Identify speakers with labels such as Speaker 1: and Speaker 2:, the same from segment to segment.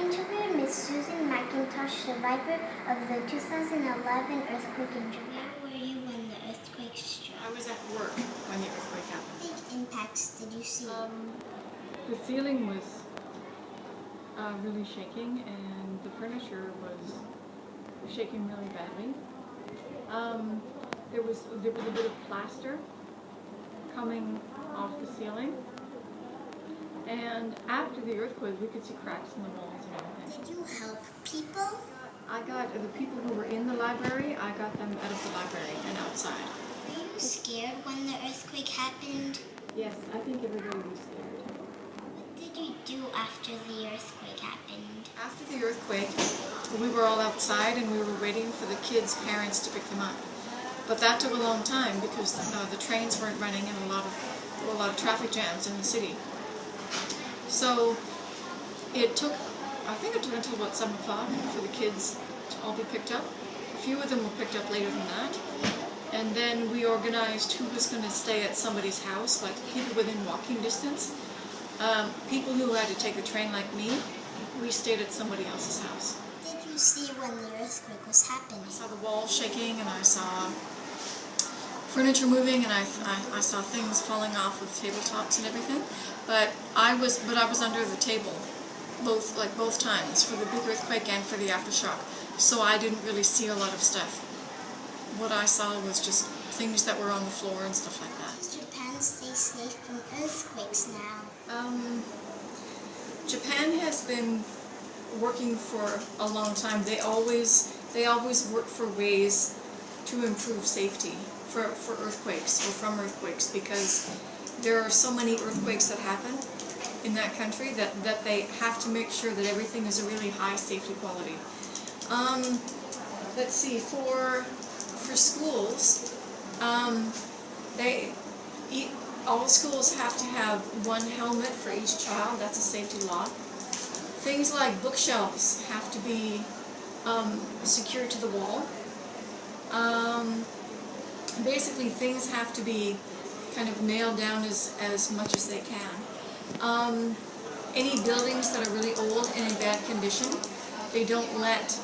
Speaker 1: interviewed Ms. Susan McIntosh, survivor of the 2011 earthquake in Japan. Where were you when the earthquake struck?
Speaker 2: I was at work when the earthquake happened.
Speaker 1: What big impacts did you see?
Speaker 3: The ceiling was really shaking, and the furniture was shaking really badly. There was a bit of plaster coming off the ceiling, and after the earthquake, we could see cracks in the walls and everything.
Speaker 1: Did you help people?
Speaker 3: I got the people who were in the library. I got them out of the library and outside.
Speaker 1: Were you scared when the earthquake happened?
Speaker 3: Yes, I think everybody was scared.
Speaker 1: What did you do after the earthquake happened?
Speaker 2: After the earthquake, we were all outside and we were waiting for the kids' parents to pick them up. But that took a long time because the trains weren't running and there were a lot of traffic jams in the city. So it took, I think it took until about 7 o'clock for the kids to all be picked up. A few of them were picked up later than that. And then we organized who was going to stay at somebody's house, like people within walking distance. People who had to take the train like me, we stayed at somebody else's house.
Speaker 1: What did you see when the earthquake was happening?
Speaker 2: I saw the walls shaking and I saw furniture moving and I saw things falling off of tabletops and everything. But I was under the table both times, for the big earthquake and for the aftershock. So I didn't really see a lot of stuff. What I saw was just things that were on the floor and stuff like that.
Speaker 1: Does Japan stay safe from earthquakes now?
Speaker 2: Japan has been working for a long time. They always work for ways to improve safety for earthquakes or from earthquakes, because there are so many earthquakes that happen in that country that they have to make sure that everything is a really high safety quality. Let's see, for schools, all schools have to have one helmet for each child. That's a safety law. Things like bookshelves have to be secured to the wall. Basically, things have to be kind of nailed down as much as they can. Any buildings that are really old and in bad condition, they don't let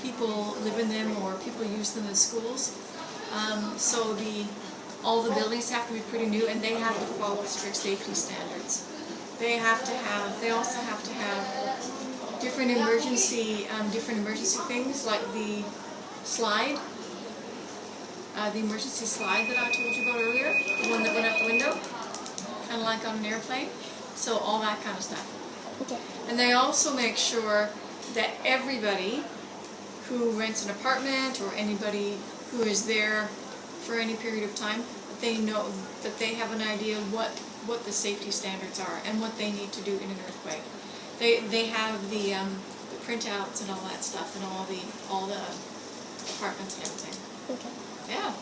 Speaker 2: people live in them or people use them as schools. So all the buildings have to be pretty new, and they have to follow strict safety standards. They also have to have different emergency things, like the slide, the emergency slide that I told you about earlier, the one that went out the window, kind of like on an airplane. So all that kind of stuff.
Speaker 1: Okay.
Speaker 2: And they also make sure that everybody who rents an apartment or anybody who is there for any period of time, they know that they have an idea what the safety standards are and what they need to do in an earthquake. They have the printouts and all that stuff and all the apartments and everything.
Speaker 1: Okay.
Speaker 2: Yeah.